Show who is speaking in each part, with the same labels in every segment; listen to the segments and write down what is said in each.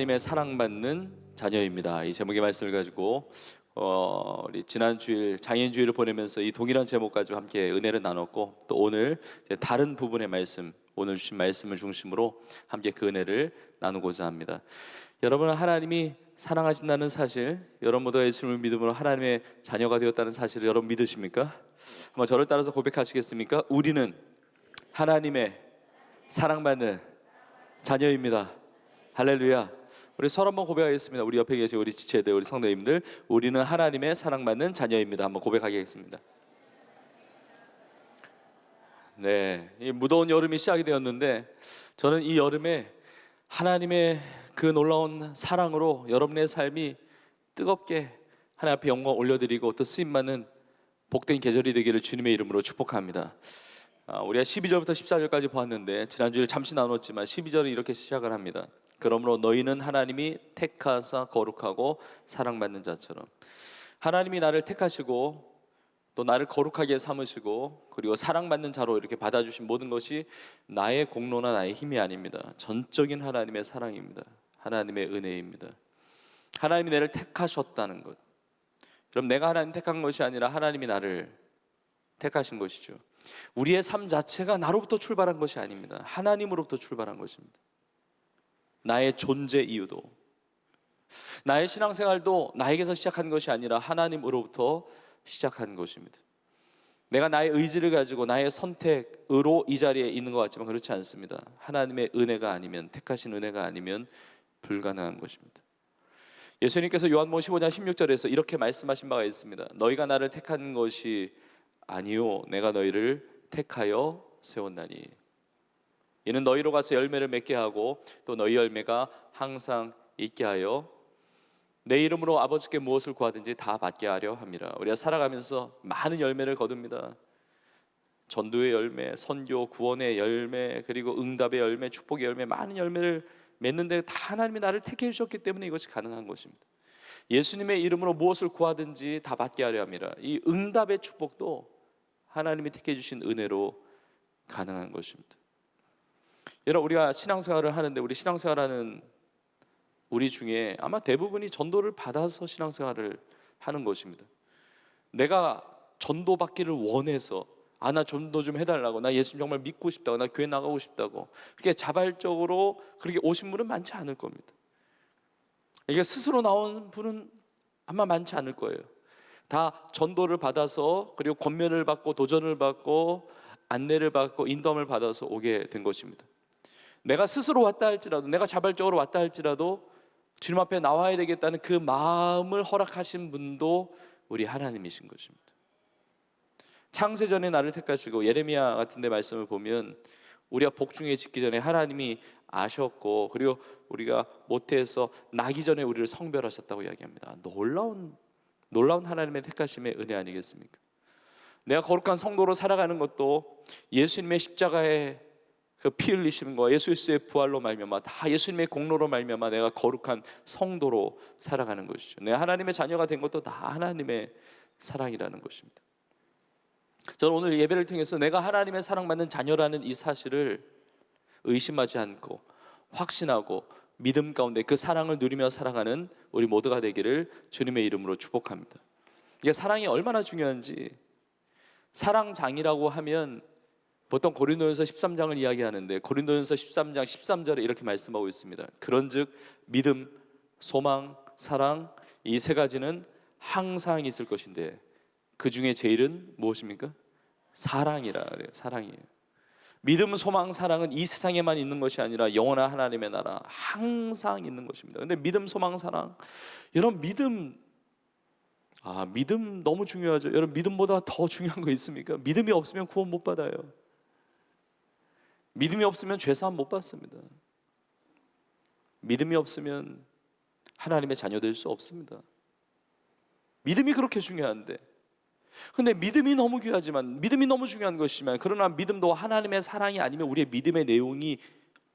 Speaker 1: 하나님의 사랑받는 자녀입니다. 이 제목의 말씀을 가지고 우리 지난 주일 장애인 주일을 보내면서 이 동일한 제목 가지고 함께 은혜를 나눴고, 또 오늘 다른 부분의 말씀, 오늘 주신 말씀을 중심으로 함께 그 은혜를 나누고자 합니다. 여러분은 하나님이 사랑하신다는 사실, 여러분 모두가 예수님을 믿음으로 하나님의 자녀가 되었다는 사실을 여러분 믿으십니까? 한번 저를 따라서 고백하시겠습니까? 우리는 하나님의 사랑받는 자녀입니다. 할렐루야. 우리 서로 한번 고백하겠습니다. 우리 옆에 계신 우리 지체들, 우리 성도님들, 우리는 하나님의 사랑받는 자녀입니다. 한번 고백하겠습니다. 네, 이 무더운 여름이 시작이 되었는데, 저는 이 여름에 하나님의 그 놀라운 사랑으로 여러분의 삶이 뜨겁게 하나님 앞에 영광 올려드리고 또 쓰임받는 복된 계절이 되기를 주님의 이름으로 축복합니다. 우리가 12절부터 14절까지 보았는데, 지난주에 잠시 나눴지만 12절은 이렇게 시작을 합니다. 그러므로 너희는 하나님이 택하사 거룩하고 사랑받는 자처럼. 하나님이 나를 택하시고 또 나를 거룩하게 삼으시고 그리고 사랑받는 자로 이렇게 받아주신 모든 것이 나의 공로나 나의 힘이 아닙니다. 전적인 하나님의 사랑입니다. 하나님의 은혜입니다. 하나님이 나를 택하셨다는 것. 그럼 내가 하나님 택한 것이 아니라 하나님이 나를 택하신 것이죠. 우리의 삶 자체가 나로부터 출발한 것이 아닙니다. 하나님으로부터 출발한 것입니다. 나의 존재 이유도, 나의 신앙생활도 나에게서 시작한 것이 아니라 하나님으로부터 시작한 것입니다. 내가 나의 의지를 가지고 나의 선택으로 이 자리에 있는 것 같지만 그렇지 않습니다. 하나님의 은혜가 아니면, 택하신 은혜가 아니면 불가능한 것입니다. 예수님께서 요한복음 15장 16절에서 이렇게 말씀하신 바가 있습니다. 너희가 나를 택한 것이 아니요 내가 너희를 택하여 세웠나니 이는 너희로 가서 열매를 맺게 하고 또 너희 열매가 항상 있게 하여 내 이름으로 아버지께 무엇을 구하든지 다 받게 하려 함이라. 우리가 살아가면서 많은 열매를 거둡니다. 전도의 열매, 선교, 구원의 열매, 그리고 응답의 열매, 축복의 열매, 많은 열매를 맺는데 다 하나님이 나를 택해 주셨기 때문에 이것이 가능한 것입니다. 예수님의 이름으로 무엇을 구하든지 다 받게 하려 함이라. 이 응답의 축복도 하나님이 택해 주신 은혜로 가능한 것입니다. 여러분, 우리가 신앙생활을 하는데, 우리 신앙생활하는 우리 중에 아마 대부분이 전도를 받아서 신앙생활을 하는 것입니다. 내가 전도받기를 원해서 나 전도 좀 해달라고, 나 예수님 정말 믿고 싶다고, 나 교회 나가고 싶다고 그렇게 자발적으로 그렇게 오신 분은 많지 않을 겁니다. 이게 스스로 나온 분은 아마 많지 않을 거예요. 다 전도를 받아서, 그리고 권면을 받고 도전을 받고 안내를 받고 인도함을 받아서 오게 된 것입니다. 내가 스스로 왔다 할지라도, 내가 자발적으로 왔다 할지라도 주님 앞에 나와야 되겠다는 그 마음을 허락하신 분도 우리 하나님이신 것입니다. 창세전에 나를 택하시고, 예레미야 같은 데 말씀을 보면 우리가 복중에 짓기 전에 하나님이 아셨고, 그리고 우리가 모태에서 나기 전에 우리를 성별하셨다고 이야기합니다. 놀라운 하나님의 택하심의 은혜 아니겠습니까? 내가 거룩한 성도로 살아가는 것도 예수님의 십자가의 그 피 흘리심과 예수 그리스도의 부활로 말미암아, 다 예수님의 공로로 말미암아 내가 거룩한 성도로 살아가는 것이죠. 내가 하나님의 자녀가 된 것도 다 하나님의 사랑이라는 것입니다. 저는 오늘 예배를 통해서 내가 하나님의 사랑받는 자녀라는 이 사실을 의심하지 않고 확신하고 믿음 가운데 그 사랑을 누리며 살아가는 우리 모두가 되기를 주님의 이름으로 축복합니다. 이게 사랑이 얼마나 중요한지, 사랑장이라고 하면 보통 고린도전서 13장을 이야기하는데, 고린도전서 13장 13절에 이렇게 말씀하고 있습니다. 그런즉 믿음, 소망, 사랑, 이 세 가지는 항상 있을 것인데 그 중에 제일은 무엇입니까? 사랑이라 그래요. 사랑이에요. 믿음, 소망, 사랑은 이 세상에만 있는 것이 아니라 영원한 하나님의 나라 항상 있는 것입니다. 근데 믿음, 소망, 사랑, 여러분 믿음 너무 중요하죠. 여러분 믿음보다 더 중요한 거 있습니까? 믿음이 없으면 구원 못 받아요. 믿음이 없으면 죄사함 못 받습니다. 믿음이 없으면 하나님의 자녀 될 수 없습니다. 믿음이 그렇게 중요한데, 근데 믿음이 너무 귀하지만, 믿음이 너무 중요한 것이지만, 그러나 믿음도 하나님의 사랑이 아니면 우리의 믿음의 내용이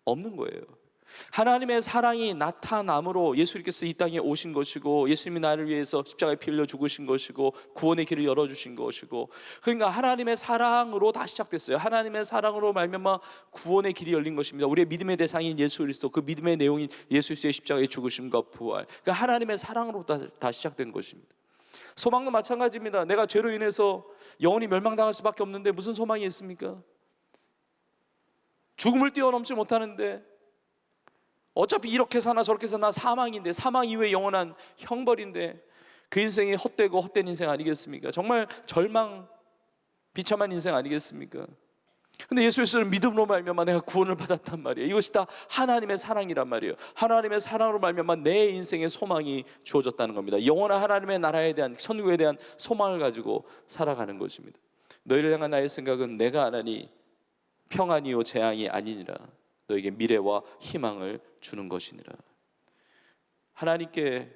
Speaker 1: 없는 거예요. 하나님의 사랑이 나타남으로 예수님께서 이 땅에 오신 것이고, 예수님이 나를 위해서 십자가에 피 흘려 죽으신 것이고, 구원의 길을 열어주신 것이고, 그러니까 하나님의 사랑으로 다 시작됐어요. 하나님의 사랑으로 말미암아 구원의 길이 열린 것입니다. 우리의 믿음의 대상인 예수 그리스도, 그 믿음의 내용인 예수 그리스도의 십자가의 죽으심과 부활, 그러니까 하나님의 사랑으로 다 시작된 것입니다. 소망도 마찬가지입니다. 내가 죄로 인해서 영원히 멸망당할 수밖에 없는데 무슨 소망이 있습니까? 죽음을 뛰어넘지 못하는데, 어차피 이렇게 사나 저렇게 사나 사망인데, 사망 이후에 영원한 형벌인데, 그 인생이 헛되고 헛된 인생 아니겠습니까? 정말 절망 비참한 인생 아니겠습니까? 근데 예수 그리스도를 믿음으로 말미암아 내가 구원을 받았단 말이에요. 이것이 다 하나님의 사랑이란 말이에요. 하나님의 사랑으로 말미암아 내 인생의 소망이 주어졌다는 겁니다. 영원한 하나님의 나라에 대한, 천국에 대한 소망을 가지고 살아가는 것입니다. 너희를 향한 나의 생각은 내가 하나니 평안이요 재앙이 아니니라. 너에게 미래와 희망을 주는 것이니라. 하나님께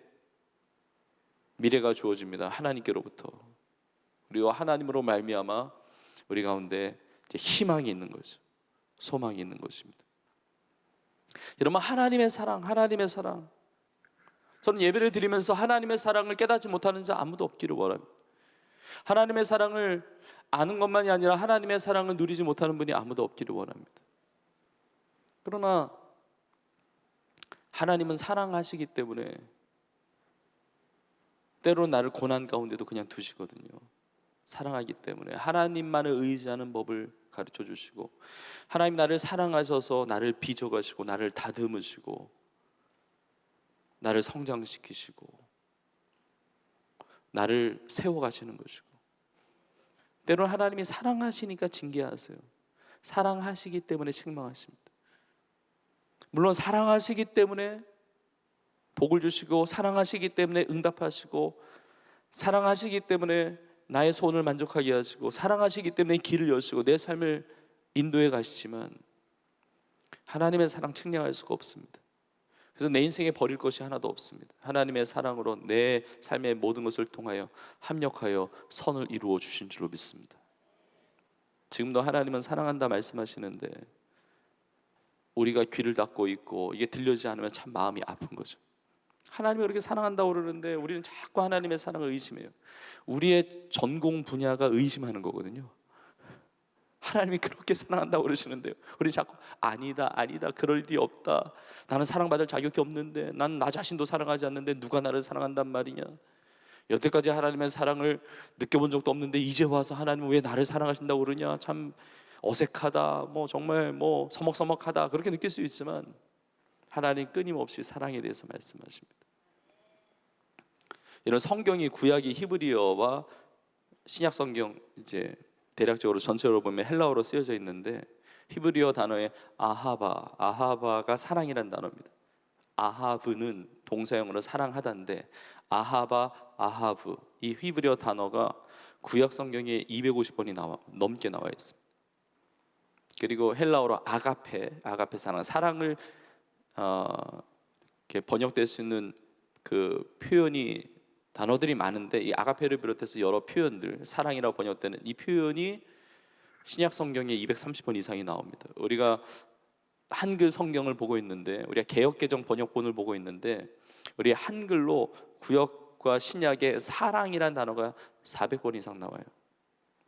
Speaker 1: 미래가 주어집니다. 하나님께로부터. 그리고 하나님으로 말미암아 우리 가운데 이제 희망이 있는 거죠. 소망이 있는 것입니다. 여러분, 하나님의 사랑, 하나님의 사랑. 저는 예배를 드리면서 하나님의 사랑을 깨닫지 못하는 자 아무도 없기를 원합니다. 하나님의 사랑을 아는 것만이 아니라 하나님의 사랑을 누리지 못하는 분이 아무도 없기를 원합니다. 그러나 하나님은 사랑하시기 때문에 때로는 나를 고난 가운데도 그냥 두시거든요. 사랑하기 때문에 하나님만을 의지하는 법을 가르쳐 주시고, 하나님 나를 사랑하셔서 나를 빚어가시고 나를 다듬으시고 나를 성장시키시고 나를 세워가시는 것이고, 때로는 하나님이 사랑하시니까 징계하세요. 사랑하시기 때문에 책망하십니다. 물론 사랑하시기 때문에 복을 주시고, 사랑하시기 때문에 응답하시고, 사랑하시기 때문에 나의 소원을 만족하게 하시고, 사랑하시기 때문에 길을 여시고 내 삶을 인도해 가시지만, 하나님의 사랑 측량할 수가 없습니다. 그래서 내 인생에 버릴 것이 하나도 없습니다. 하나님의 사랑으로 내 삶의 모든 것을 통하여 합력하여 선을 이루어 주신 줄로 믿습니다. 지금도 하나님은 사랑한다 말씀하시는데 우리가 귀를 닫고 있고 이게 들려지지 않으면 참 마음이 아픈 거죠. 하나님이 그렇게 사랑한다고 그러는데 우리는 자꾸 하나님의 사랑을 의심해요. 우리의 전공 분야가 의심하는 거거든요. 하나님이 그렇게 사랑한다고 그러시는데요, 우리 자꾸 아니다 그럴 일이 없다, 나는 사랑받을 자격이 없는데, 난 나 자신도 사랑하지 않는데 누가 나를 사랑한단 말이냐, 여태까지 하나님의 사랑을 느껴본 적도 없는데 이제 와서 하나님은 왜 나를 사랑하신다고 그러냐, 참 어색하다, 정말 서먹서먹하다, 그렇게 느낄 수 있지만 하나님 끊임없이 사랑에 대해서 말씀하십니다. 이런 성경이, 구약이 히브리어와 신약 성경 이제 대략적으로 전체로 보면 헬라어로 쓰여져 있는데, 히브리어 단어에 아하바가 사랑이라는 단어입니다. 아하브는 동사형으로 사랑하다인데, 아하브, 이 히브리어 단어가 구약 성경에 250번이 넘게 나와 있습니다. 그리고 헬라어로 아가페 사랑을 이렇게 번역될 수 있는 그 표현이, 단어들이 많은데, 이 아가페를 비롯해서 여러 표현들, 사랑이라고 번역되는 이 표현이 신약 성경에 230번 이상이 나옵니다. 우리가 한글 성경을 보고 있는데, 우리가 개역개정 번역본을 보고 있는데, 우리 한글로 구역과 신약에 사랑이라는 단어가 400번 이상 나와요.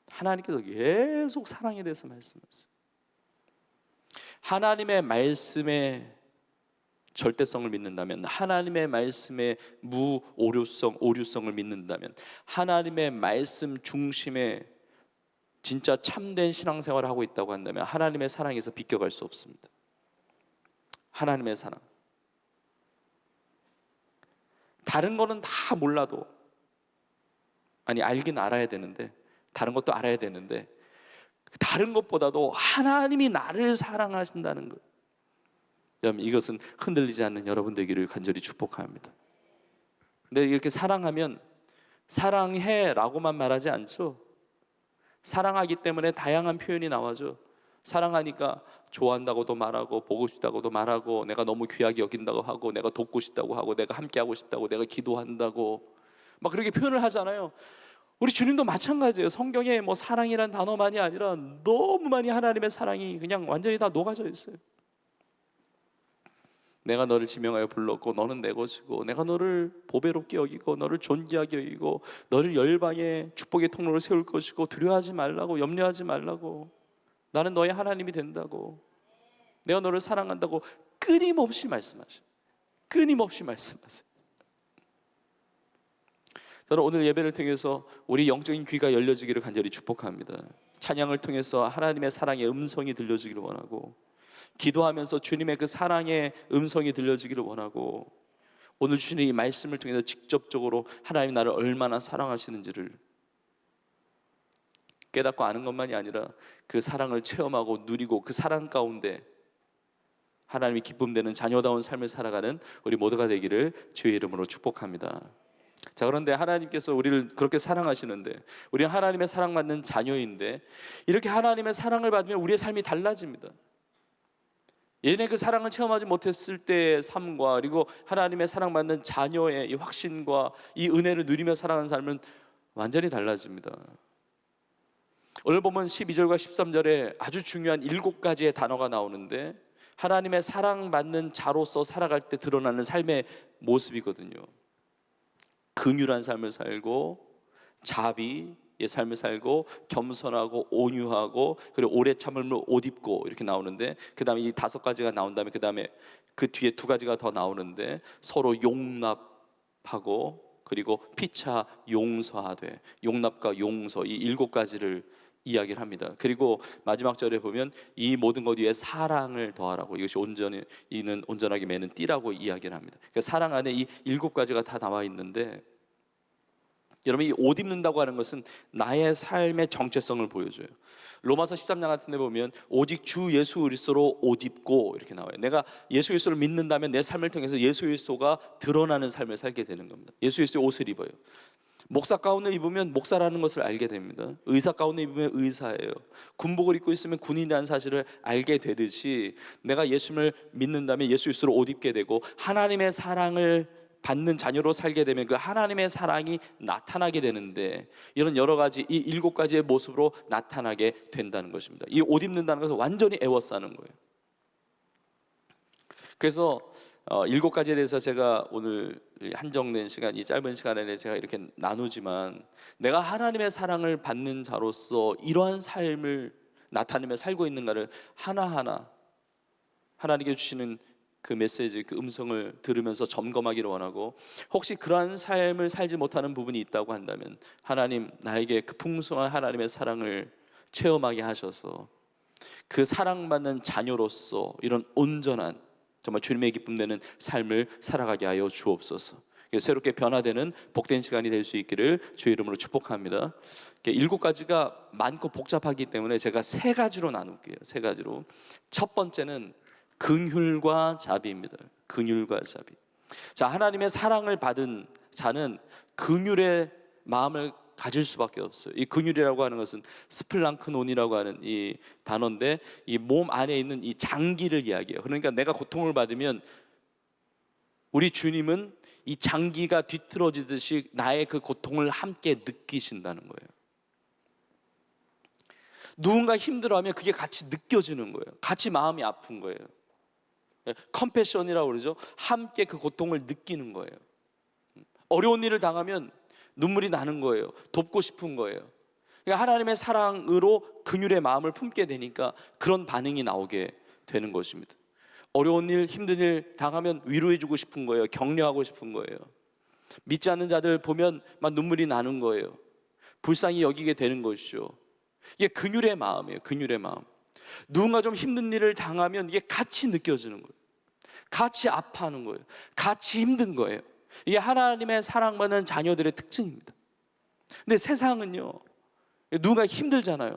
Speaker 1: 하나님께서 계속 사랑에 대해서 말씀하세요. 하나님의 말씀에 절대성을 믿는다면, 하나님의 말씀의 오류성을 믿는다면, 하나님의 말씀 중심의 진짜 참된 신앙생활을 하고 있다고 한다면 하나님의 사랑에서 비껴갈 수 없습니다. 하나님의 사랑, 다른 거는 다 몰라도, 알긴 알아야 되는데, 다른 것도 알아야 되는데, 다른 것보다도 하나님이 나를 사랑하신다는 것, 여러분, 이것은 흔들리지 않는 여러분 되기를 간절히 축복합니다. 근데 이렇게 사랑하면 사랑해 라고만 말하지 않죠. 사랑하기 때문에 다양한 표현이 나와죠. 사랑하니까 좋아한다고도 말하고, 보고 싶다고도 말하고, 내가 너무 귀하게 여긴다고 하고, 내가 돕고 싶다고 하고, 내가 함께하고 싶다고, 내가 기도한다고 막 그렇게 표현을 하잖아요. 우리 주님도 마찬가지예요. 성경에 사랑이란 단어만이 아니라 너무 많이 하나님의 사랑이 그냥 완전히 다 녹아져 있어요. 내가 너를 지명하여 불렀고 너는 내 것이고 내가 너를 보배롭게 여기고 너를 존귀하게 여기고 너를 열방의 축복의 통로로 세울 것이고 두려워하지 말라고, 염려하지 말라고, 나는 너의 하나님이 된다고, 내가 너를 사랑한다고 끊임없이 말씀하셔요. 끊임없이 말씀하세요. 저는 오늘 예배를 통해서 우리 영적인 귀가 열려지기를 간절히 축복합니다. 찬양을 통해서 하나님의 사랑의 음성이 들려지기를 원하고, 기도하면서 주님의 그 사랑의 음성이 들려지기를 원하고, 오늘 주님의 이 말씀을 통해서 직접적으로 하나님이 나를 얼마나 사랑하시는지를 깨닫고 아는 것만이 아니라 그 사랑을 체험하고 누리고 그 사랑 가운데 하나님이 기쁨되는 자녀다운 삶을 살아가는 우리 모두가 되기를 주의 이름으로 축복합니다. 자, 그런데 하나님께서 우리를 그렇게 사랑하시는데, 우리는 하나님의 사랑받는 자녀인데, 이렇게 하나님의 사랑을 받으면 우리의 삶이 달라집니다. 예전에 그 사랑을 체험하지 못했을 때의 삶과, 그리고 하나님의 사랑받는 자녀의 이 확신과 이 은혜를 누리며 살아가는 삶은 완전히 달라집니다. 오늘 보면 12절과 13절에 아주 중요한 7가지의 단어가 나오는데, 하나님의 사랑받는 자로서 살아갈 때 드러나는 삶의 모습이거든요. 긍휼한 삶을 살고, 자비의 삶을 살고, 겸손하고 온유하고, 그리고 오래 참음을 옷 입고, 이렇게 나오는데, 그 다음에 이 5가지가 나온 다음에 그 다음에 그 뒤에 2가지가 더 나오는데, 서로 용납하고, 그리고 피차 용서하되, 용납과 용서, 이 7가지를 이야기를 합니다. 그리고 마지막 절에 보면 이 모든 것 위에 사랑을 더하라고, 이것이 이는 온전하게 매는 띠라고 이야기를 합니다. 그러니까 사랑 안에 이 7가지가 다 나와 있는데, 여러분, 이 옷 입는다고 하는 것은 나의 삶의 정체성을 보여줘요. 로마서 13장 같은 데 보면 오직 주 예수 그리스도로 옷 입고 이렇게 나와요. 내가 예수 그리스도를 믿는다면 내 삶을 통해서 예수 그리스도가 드러나는 삶을 살게 되는 겁니다. 예수 그리스도의 옷을 입어요. 목사 가운을 입으면 목사라는 것을 알게 됩니다. 의사 가운을 입으면 의사예요. 군복을 입고 있으면 군인이라는 사실을 알게 되듯이, 내가 예수를 믿는다면 예수 그리스도로 옷 입게 되고, 하나님의 사랑을 받는 자녀로 살게 되면 그 하나님의 사랑이 나타나게 되는데, 이런 여러 가지 이 7가지의 모습으로 나타나게 된다는 것입니다. 이 옷 입는다는 것은 완전히 애워싸는 거예요. 그래서 7가지에 대해서 제가 오늘 한정된 시간, 이 짧은 시간에 제가 이렇게 나누지만, 내가 하나님의 사랑을 받는 자로서 이러한 삶을 나타내며 살고 있는가를 하나하나 하나님께 주시는 그 메시지, 그 음성을 들으면서 점검하기를 원하고, 혹시 그러한 삶을 살지 못하는 부분이 있다고 한다면 하나님, 나에게 그 풍성한 하나님의 사랑을 체험하게 하셔서 그 사랑받는 자녀로서 이런 온전한, 정말 주님의 기쁨 되는 삶을 살아가게 하여 주옵소서. 새롭게 변화되는 복된 시간이 될 수 있기를 주의 이름으로 축복합니다. 7가지가 많고 복잡하기 때문에 제가 3가지로 나눌게요. 3가지로. 첫 번째는 긍휼과 자비입니다. 긍휼과 자비. 자, 하나님의 사랑을 받은 자는 긍휼의 마음을 가질 수밖에 없어요. 이 긍휼이라고 하는 것은 스플랑크논이라고 하는 이 단어인데, 이 몸 안에 있는 이 장기를 이야기해요. 그러니까 내가 고통을 받으면 우리 주님은 이 장기가 뒤틀어지듯이 나의 그 고통을 함께 느끼신다는 거예요. 누군가 힘들어하면 그게 같이 느껴지는 거예요. 같이 마음이 아픈 거예요. 컴패션이라고 그러죠. 함께 그 고통을 느끼는 거예요. 어려운 일을 당하면 눈물이 나는 거예요. 돕고 싶은 거예요. 그러니까 하나님의 사랑으로 긍휼의 마음을 품게 되니까 그런 반응이 나오게 되는 것입니다. 어려운 일, 힘든 일 당하면 위로해주고 싶은 거예요. 격려하고 싶은 거예요. 믿지 않는 자들 보면 막 눈물이 나는 거예요. 불쌍히 여기게 되는 것이죠. 이게 긍휼의 마음이에요. 긍휼의 마음. 누군가 좀 힘든 일을 당하면 이게 같이 느껴지는 거예요. 같이 아파하는 거예요. 같이 힘든 거예요. 이게 하나님의 사랑받는 자녀들의 특징입니다. 근데 세상은요, 누군가 힘들잖아요.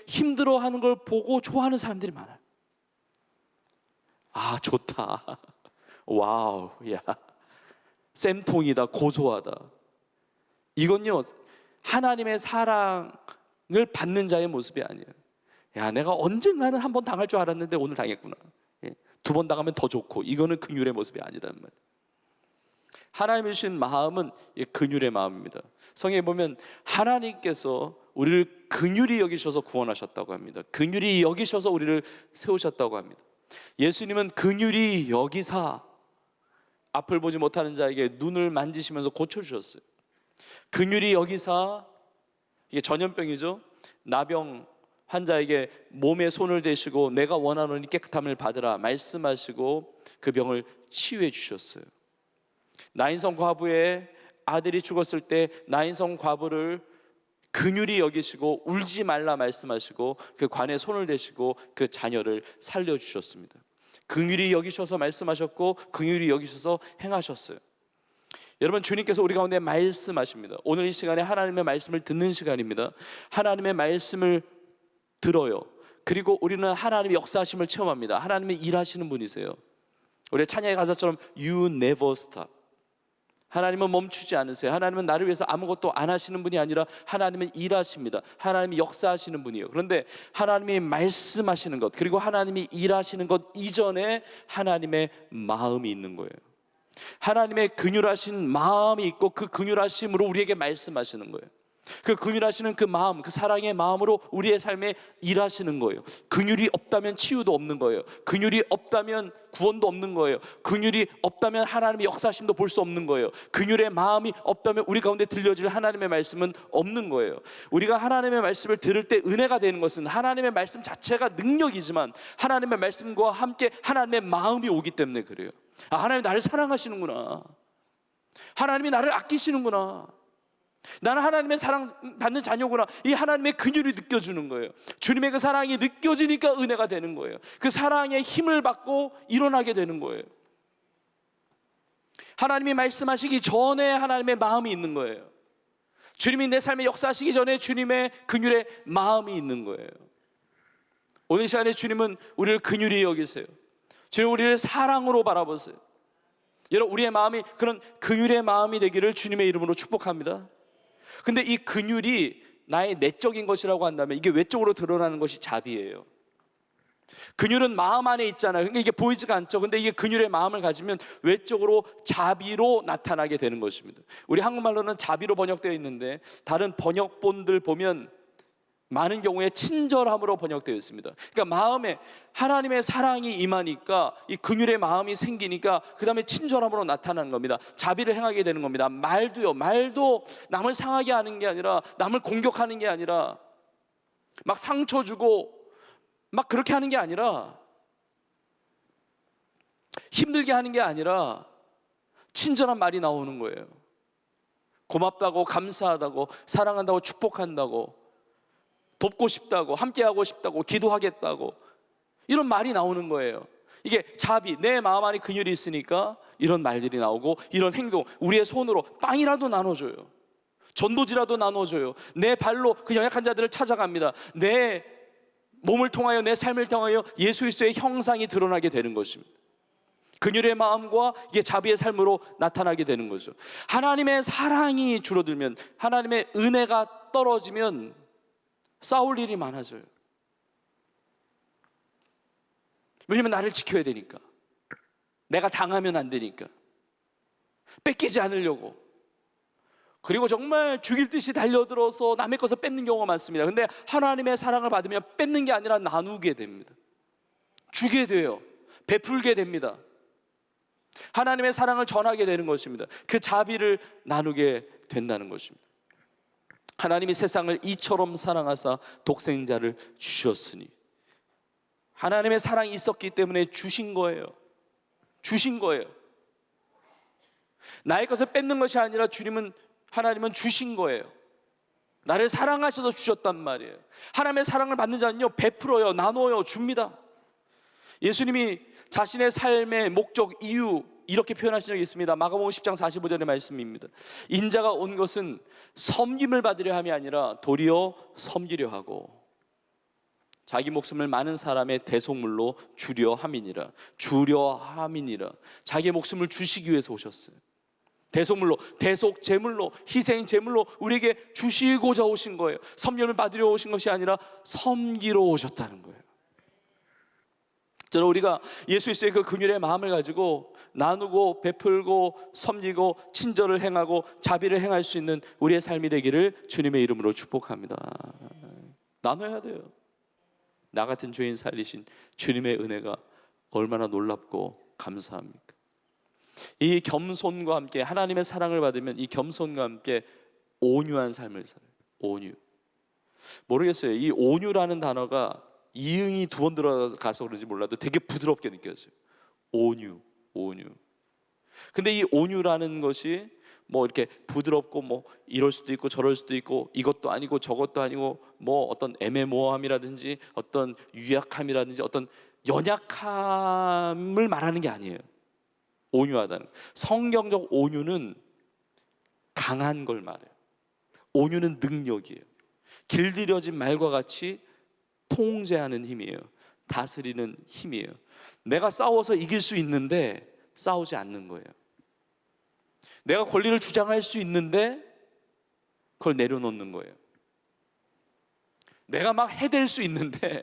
Speaker 1: 힘들어하는 걸 보고 좋아하는 사람들이 많아요. 아, 좋다. 와우, 야, 쌤통이다, 고소하다. 이건요, 하나님의 사랑을 받는 자의 모습이 아니에요. 야, 내가 언젠가는 한 번 당할 줄 알았는데 오늘 당했구나. 2번 당하면 더 좋고. 이거는 긍휼의 모습이 아니란 말이에요. 하나님이 주신 마음은 긍휼의 마음입니다. 성경에 보면 하나님께서 우리를 긍휼히 여기셔서 구원하셨다고 합니다. 긍휼히 여기셔서 우리를 세우셨다고 합니다. 예수님은 긍휼히 여기사 앞을 보지 못하는 자에게 눈을 만지시면서 고쳐주셨어요. 긍휼히 여기사, 이게 전염병이죠. 나병 환자에게 몸에 손을 대시고 내가 원하노니 깨끗함을 받으라 말씀하시고 그 병을 치유해 주셨어요. 나인성 과부의 아들이 죽었을 때 나인성 과부를 긍휼히 여기시고 울지 말라 말씀하시고 그 관에 손을 대시고 그 자녀를 살려주셨습니다. 긍휼히 여기셔서 말씀하셨고 긍휼히 여기셔서 행하셨어요. 여러분, 주님께서 우리 가운데 말씀하십니다. 오늘 이 시간에 하나님의 말씀을 듣는 시간입니다. 하나님의 말씀을 들어요. 그리고 우리는 하나님의 역사하심을 체험합니다. 하나님의 일하시는 분이세요. 우리 찬양의 가사처럼 You never stop. 하나님은 멈추지 않으세요. 하나님은 나를 위해서 아무것도 안 하시는 분이 아니라 하나님은 일하십니다. 하나님이 역사하시는 분이에요. 그런데 하나님이 말씀하시는 것, 그리고 하나님이 일하시는 것 이전에 하나님의 마음이 있는 거예요. 하나님의 긍휼하신 마음이 있고 그 긍휼하심으로 우리에게 말씀하시는 거예요. 그 긍휼하시는 그 마음, 그 사랑의 마음으로 우리의 삶에 일하시는 거예요. 긍휼이 없다면 치유도 없는 거예요. 긍휼이 없다면 구원도 없는 거예요. 긍휼이 없다면 하나님의 역사하심도 볼 수 없는 거예요. 긍휼의 마음이 없다면 우리 가운데 들려질 하나님의 말씀은 없는 거예요. 우리가 하나님의 말씀을 들을 때 은혜가 되는 것은 하나님의 말씀 자체가 능력이지만 하나님의 말씀과 함께 하나님의 마음이 오기 때문에 그래요. 아, 하나님 나를 사랑하시는구나. 하나님이 나를 아끼시는구나. 나는 하나님의 사랑받는 자녀구나. 이 하나님의 긍휼이 느껴지는 거예요. 주님의 그 사랑이 느껴지니까 은혜가 되는 거예요. 그 사랑의 힘을 받고 일어나게 되는 거예요. 하나님이 말씀하시기 전에 하나님의 마음이 있는 거예요. 주님이 내 삶에 역사하시기 전에 주님의 긍휼의 마음이 있는 거예요. 오늘 시간에 주님은 우리를 긍휼히 여기세요. 주님 우리를 사랑으로 바라보세요. 여러분, 우리의 마음이 그런 긍휼의 마음이 되기를 주님의 이름으로 축복합니다. 근데 이 긍휼이 나의 내적인 것이라고 한다면 이게 외적으로 드러나는 것이 자비예요. 긍휼은 마음 안에 있잖아요. 그러니까 이게 보이지가 않죠. 근데 이게 긍휼의 마음을 가지면 외적으로 자비로 나타나게 되는 것입니다. 우리 한국말로는 자비로 번역되어 있는데 다른 번역본들 보면 많은 경우에 친절함으로 번역되어 있습니다. 그러니까 마음에 하나님의 사랑이 임하니까 이 긍휼의 마음이 생기니까 그 다음에 친절함으로 나타나는 겁니다. 자비를 행하게 되는 겁니다. 말도요, 말도 남을 상하게 하는 게 아니라, 남을 공격하는 게 아니라, 막 상처 주고 막 그렇게 하는 게 아니라, 힘들게 하는 게 아니라 친절한 말이 나오는 거예요. 고맙다고, 감사하다고, 사랑한다고, 축복한다고, 돕고 싶다고, 함께하고 싶다고, 기도하겠다고, 이런 말이 나오는 거예요. 이게 자비, 내 마음 안에 긍휼이 있으니까 이런 말들이 나오고, 이런 행동, 우리의 손으로 빵이라도 나눠줘요. 전도지라도 나눠줘요. 내 발로 그 연약한 자들을 찾아갑니다. 내 몸을 통하여, 내 삶을 통하여 예수 그리스도의 형상이 드러나게 되는 것입니다. 긍휼의 마음과 이게 자비의 삶으로 나타나게 되는 거죠. 하나님의 사랑이 줄어들면, 하나님의 은혜가 떨어지면 싸울 일이 많아져요. 왜냐면 나를 지켜야 되니까, 내가 당하면 안 되니까, 뺏기지 않으려고. 그리고 정말 죽일 듯이 달려들어서 남의 것을 뺏는 경우가 많습니다. 근데 하나님의 사랑을 받으면 뺏는 게 아니라 나누게 됩니다. 주게 돼요. 베풀게 됩니다. 하나님의 사랑을 전하게 되는 것입니다. 그 자비를 나누게 된다는 것입니다. 하나님이 세상을 이처럼 사랑하사 독생자를 주셨으니, 하나님의 사랑이 있었기 때문에 주신 거예요. 주신 거예요. 나의 것을 뺏는 것이 아니라 하나님은 주신 거예요. 나를 사랑하셔서 주셨단 말이에요. 하나님의 사랑을 받는 자는요, 베풀어요, 나눠요, 줍니다. 예수님이 자신의 삶의 목적, 이유 이렇게 표현하신 적이 있습니다. 마가복음 10장 45절의 말씀입니다. 인자가 온 것은 섬김을 받으려 함이 아니라 도리어 섬기려 하고 자기 목숨을 많은 사람의 대속물로 주려 함이니라. 자기의 목숨을 주시기 위해서 오셨어요. 대속물로, 대속 제물로, 희생 제물로 우리에게 주시고자 오신 거예요. 섬김을 받으려 오신 것이 아니라 섬기러 오셨다는 거예요. 저는 우리가 예수 그리스도의 그 긍휼의 마음을 가지고 나누고 베풀고 섬기고 친절을 행하고 자비를 행할 수 있는 우리의 삶이 되기를 주님의 이름으로 축복합니다. 나눠야 돼요. 나 같은 죄인 살리신 주님의 은혜가 얼마나 놀랍고 감사합니까? 이 겸손과 함께 하나님의 사랑을 받으면 이 겸손과 함께 온유한 삶을 살아요. 온유. 모르겠어요. 이 온유라는 단어가 이응이 두 번 들어가서 그런지 몰라도 되게 부드럽게 느껴져요. 온유, 온유. 근데 이 온유라는 것이 뭐 이렇게 부드럽고 뭐 이럴 수도 있고 저럴 수도 있고 이것도 아니고 저것도 아니고 뭐 어떤 애매모호함이라든지 어떤 유약함이라든지 어떤 연약함을 말하는 게 아니에요. 온유하다는. 성경적 온유는 강한 걸 말해요. 온유는 능력이에요. 길들여진 말과 같이 통제하는 힘이에요. 다스리는 힘이에요. 내가 싸워서 이길 수 있는데 싸우지 않는 거예요. 내가 권리를 주장할 수 있는데 그걸 내려놓는 거예요. 내가 막 해댈 수 있는데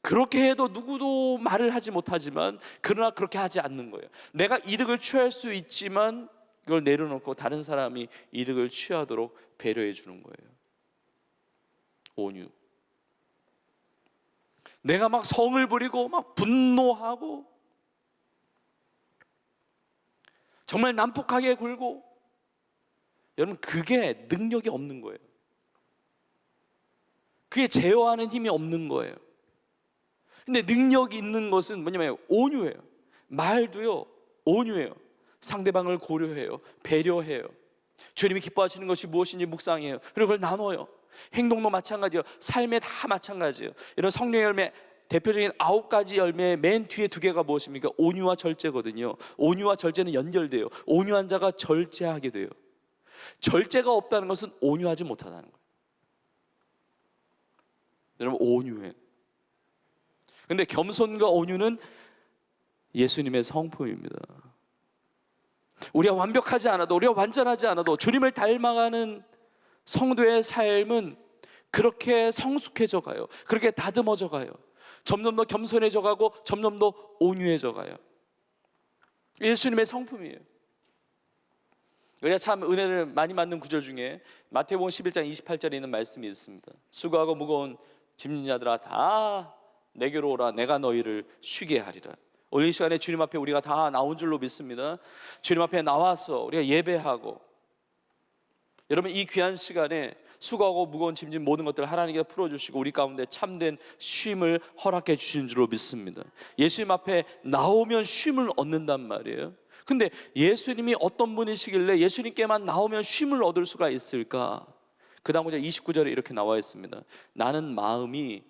Speaker 1: 그렇게 해도 누구도 말을 하지 못하지만 그러나 그렇게 하지 않는 거예요. 내가 이득을 취할 수 있지만 그걸 내려놓고 다른 사람이 이득을 취하도록 배려해 주는 거예요. 온유. 내가 막 성을 부리고 막 분노하고 정말 난폭하게 굴고, 여러분 그게 능력이 없는 거예요. 그게 제어하는 힘이 없는 거예요. 근데 능력이 있는 것은 뭐냐면 온유해요. 말도요 온유해요. 상대방을 고려해요. 배려해요. 주님이 기뻐하시는 것이 무엇인지 묵상해요. 그리고 그걸 나눠요. 행동도 마찬가지예요. 삶에 다 마찬가지예요. 이런 성령의 열매 대표적인 9가지 열매의 맨 뒤에 2개가 무엇입니까? 온유와 절제거든요. 온유와 절제는 연결돼요. 온유한 자가 절제하게 돼요. 절제가 없다는 것은 온유하지 못하다는 거예요. 여러분 온유해요. 근데 겸손과 온유는 예수님의 성품입니다. 우리가 완벽하지 않아도, 우리가 완전하지 않아도 주님을 닮아가는 성도의 삶은 그렇게 성숙해져 가요. 그렇게 다듬어져 가요. 점점 더 겸손해져 가고 점점 더 온유해져 가요. 예수님의 성품이에요. 우리가 참 은혜를 많이 받는 구절 중에 마태복음 11장 28절에 있는 말씀이 있습니다. 수고하고 무거운 짐진 자들아 다 내게로 오라. 내가 너희를 쉬게 하리라. 오늘 이 시간에 주님 앞에 우리가 다 나온 줄로 믿습니다. 주님 앞에 나와서 우리가 예배하고, 여러분 이 귀한 시간에 수고하고 무거운 짐진 모든 것들을 하나님께서 풀어주시고 우리 가운데 참된 쉼을 허락해 주신 줄로 믿습니다. 예수님 앞에 나오면 쉼을 얻는단 말이에요. 근데 예수님이 어떤 분이시길래 예수님께만 나오면 쉼을 얻을 수가 있을까? 그 다음 구절 29절에 이렇게 나와 있습니다. 나는 마음이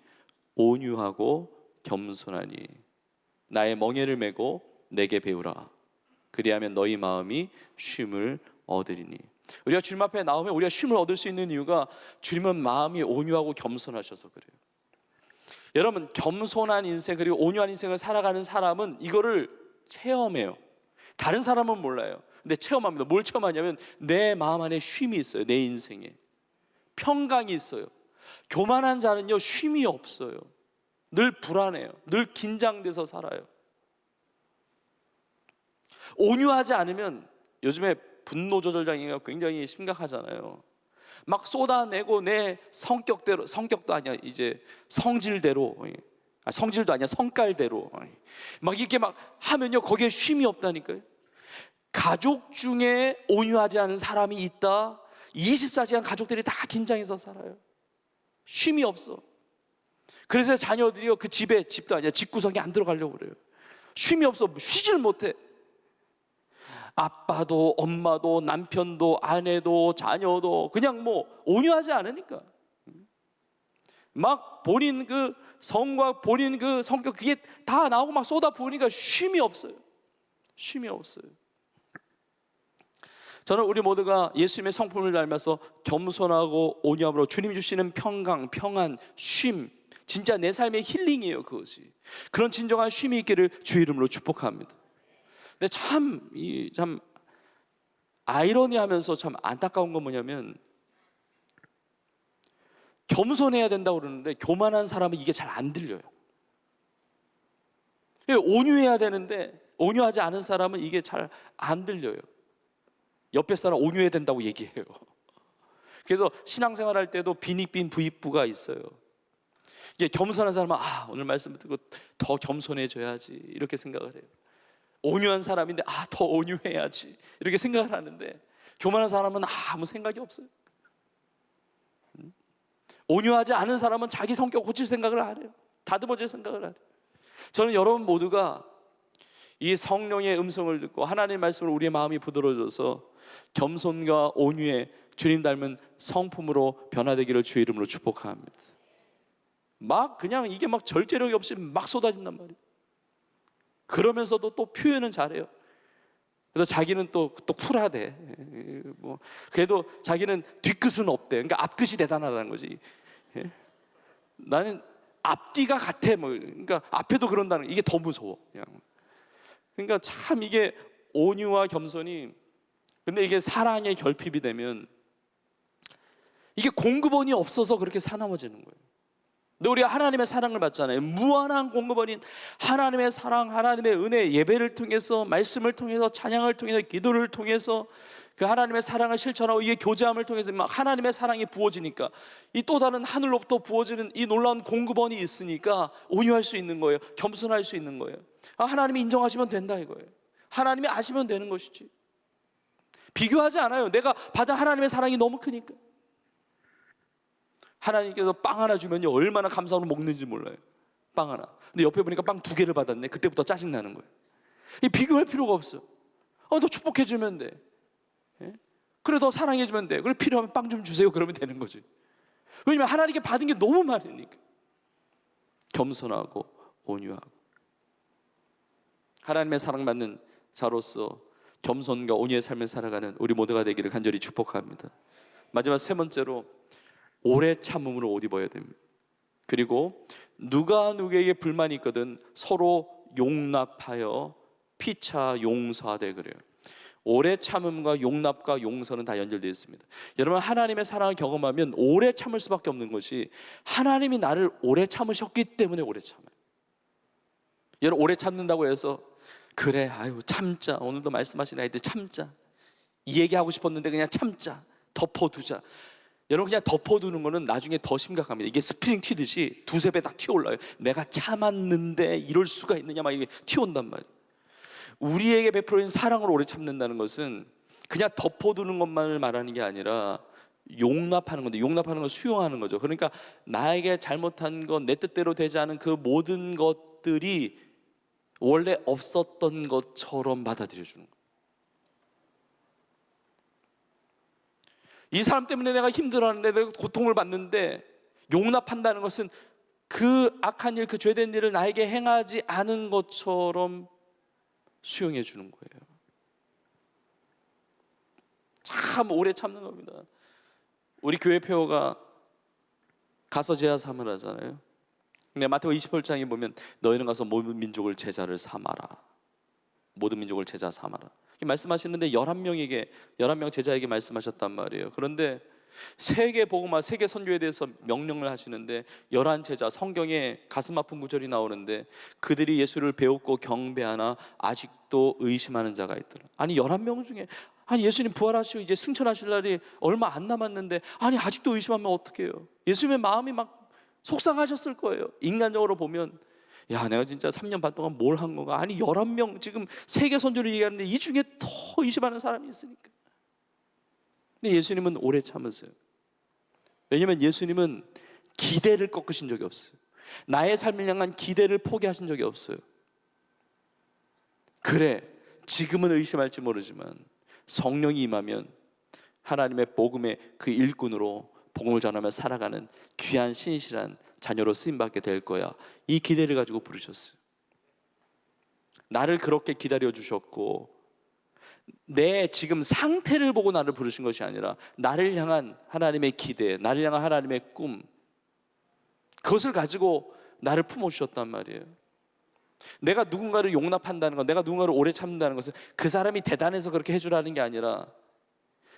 Speaker 1: 온유하고 겸손하니 나의 멍에를 메고 내게 배우라. 그리하면 너희 마음이 쉼을 얻으리니. 우리가 주님 앞에 나오면 우리가 쉼을 얻을 수 있는 이유가 주님은 마음이 온유하고 겸손하셔서 그래요. 여러분 겸손한 인생 그리고 온유한 인생을 살아가는 사람은 이거를 체험해요. 다른 사람은 몰라요. 근데 체험합니다. 뭘 체험하냐면 내 마음 안에 쉼이 있어요. 내 인생에 평강이 있어요. 교만한 자는요 쉼이 없어요. 늘 불안해요. 늘 긴장돼서 살아요. 온유하지 않으면, 요즘에 분노 조절 장애가 굉장히 심각하잖아요. 막 쏟아내고 내 성격대로, 성격도 아니야 이제 성질대로, 성질도 아니야 성깔대로 막 이렇게 막 하면요 거기에 쉼이 없다니까요. 가족 중에 온유하지 않은 사람이 있다. 24시간 가족들이 다 긴장해서 살아요. 쉼이 없어. 그래서 자녀들이요 그 집에, 집도 아니야 집구석에 안 들어가려고 그래요. 쉼이 없어. 쉬질 못해. 아빠도 엄마도 남편도 아내도 자녀도 그냥 뭐 온유하지 않으니까 막 본인 그 성과 본인 그 성격 그게 다 나오고 막 쏟아 부으니까 쉼이 없어요. 쉼이 없어요. 저는 우리 모두가 예수님의 성품을 닮아서 겸손하고 온유함으로 주님 주시는 평강, 평안, 쉼, 진짜 내 삶의 힐링이에요. 그것이 그런 진정한 쉼이 있기를 주의 이름으로 축복합니다. 근데 참 아이러니하면서 참 안타까운 건 뭐냐면 겸손해야 된다고 그러는데 교만한 사람은 이게 잘 안 들려요. 온유해야 되는데 온유하지 않은 사람은 이게 잘 안 들려요. 옆에 사람 온유해야 된다고 얘기해요. 그래서 신앙생활 할 때도 빈익빈 부익부가 있어요. 이게 겸손한 사람은 오늘 말씀 듣고 더 겸손해져야지 이렇게 생각을 해요. 온유한 사람인데 더 온유해야지 이렇게 생각을 하는데, 교만한 사람은 아무 생각이 없어요. 온유하지 않은 사람은 자기 성격 고칠 생각을 안 해요. 다듬어질 생각을 안 해요. 저는 여러분 모두가 이 성령의 음성을 듣고 하나님의 말씀을 우리의 마음이 부드러워져서 겸손과 온유의 주님 닮은 성품으로 변화되기를 주의 이름으로 축복합니다. 막 그냥 이게 막 절제력이 없이 막 쏟아진단 말이에요. 그러면서도 또 표현은 잘해요. 그래서 자기는 또 쿨하대. 뭐 그래도 자기는 뒤끝은 없대. 그러니까 앞끝이 대단하다는 거지. 나는 앞뒤가 같아. 뭐 그러니까 앞에도 그런다는, 이게 더 무서워. 그냥. 그러니까 참 이게 온유와 겸손이, 근데 이게 사랑의 결핍이 되면 이게 공급원이 없어서 그렇게 사나워지는 거예요. 근데 우리가 하나님의 사랑을 받잖아요. 무한한 공급원인 하나님의 사랑, 하나님의 은혜, 예배를 통해서, 말씀을 통해서, 찬양을 통해서, 기도를 통해서 그 하나님의 사랑을 실천하고 이게 교제함을 통해서 막 하나님의 사랑이 부어지니까, 이 또 다른 하늘로부터 부어지는 이 놀라운 공급원이 있으니까 온유할 수 있는 거예요. 겸손할 수 있는 거예요. 하나님이 인정하시면 된다 이거예요. 하나님이 아시면 되는 것이지. 비교하지 않아요. 내가 받은 하나님의 사랑이 너무 크니까. 하나님께서 빵 하나 주면요 얼마나 감사로 먹는지 몰라요. 빵 하나. 근데 옆에 보니까 빵 2개를 받았네. 그때부터 짜증나는 거예요. 이 비교할 필요가 없어. 너 축복해주면 돼. 그래 더 사랑해주면 돼. 그래 필요하면 빵 좀 주세요. 그러면 되는 거지. 왜냐면 하나님께 받은 게 너무 많으니까. 겸손하고 온유하고 하나님의 사랑받는 자로서 겸손과 온유의 삶을 살아가는 우리 모두가 되기를 간절히 축복합니다. 마지막 세 번째로, 오래 참음으로 옷 입어야 됩니다. 그리고 누가 누구에게 불만이 있거든 서로 용납하여 피차 용서하되 그래요. 오래 참음과 용납과 용서는 다 연결되어 있습니다. 여러분, 하나님의 사랑을 경험하면 오래 참을 수밖에 없는 것이, 하나님이 나를 오래 참으셨기 때문에 오래 참아요. 여러분, 오래 참는다고 해서 그래 참자, 오늘도 말씀하신 아이들 참자, 이 얘기하고 싶었는데 그냥 참자, 덮어두자. 여러분, 그냥 덮어두는 거는 나중에 더 심각합니다. 이게 스프링 튀듯이 두세 배 딱 튀어올라요. 내가 참았는데 이럴 수가 있느냐 막 이게 튀어온단 말이에요. 우리에게 베풀어진 사랑을 오래 참는다는 것은 그냥 덮어두는 것만을 말하는 게 아니라 용납하는 건데, 용납하는 건 수용하는 거죠. 그러니까 나에게 잘못한 것, 내 뜻대로 되지 않은 그 모든 것들이 원래 없었던 것처럼 받아들여주는 거예요. 이 사람 때문에 내가 힘들어하는데, 내가 고통을 받는데, 용납한다는 것은 그 악한 일, 그 죄된 일을 나에게 행하지 않은 것처럼 수용해 주는 거예요. 참 오래 참는 겁니다. 우리 교회 표어가 가서 제자 삼으라 하잖아요. 근데 마태복음 28장에 보면 너희는 가서 모든 민족을 제자를 삼아라. 모든 민족을 제자 삼아라. 말씀하시는데 11명 제자에게 말씀하셨단 말이에요. 그런데 세계 복음화, 세계 선교에 대해서 명령을 하시는데 11 제자, 성경에 가슴 아픈 구절이 나오는데 그들이 예수를 배웠고 경배하나 아직도 의심하는 자가 있더라. 아니 11명 중에 예수님 부활하시고 이제 승천하실 날이 얼마 안 남았는데 아직도 의심하면 어떡해요? 예수님의 마음이 막 속상하셨을 거예요. 인간적으로 보면 내가 진짜 3년 반 동안 뭘 한 건가? 11명 지금 세계 선교를 얘기하는데 이 중에 더 의심하는 사람이 있으니까. 근데 예수님은 오래 참으세요. 왜냐하면 예수님은 기대를 꺾으신 적이 없어요. 나의 삶을 향한 기대를 포기하신 적이 없어요. 그래, 지금은 의심할지 모르지만 성령이 임하면 하나님의 복음의 그 일꾼으로 복음을 전하며 살아가는 귀한 신실한 자녀로 쓰임받게 될 거야. 이 기대를 가지고 부르셨어요. 나를 그렇게 기다려 주셨고, 내 지금 상태를 보고 나를 부르신 것이 아니라 나를 향한 하나님의 기대, 나를 향한 하나님의 꿈, 그것을 가지고 나를 품어주셨단 말이에요. 내가 누군가를 용납한다는 것, 내가 누군가를 오래 참는다는 것은 그 사람이 대단해서 그렇게 해주라는 게 아니라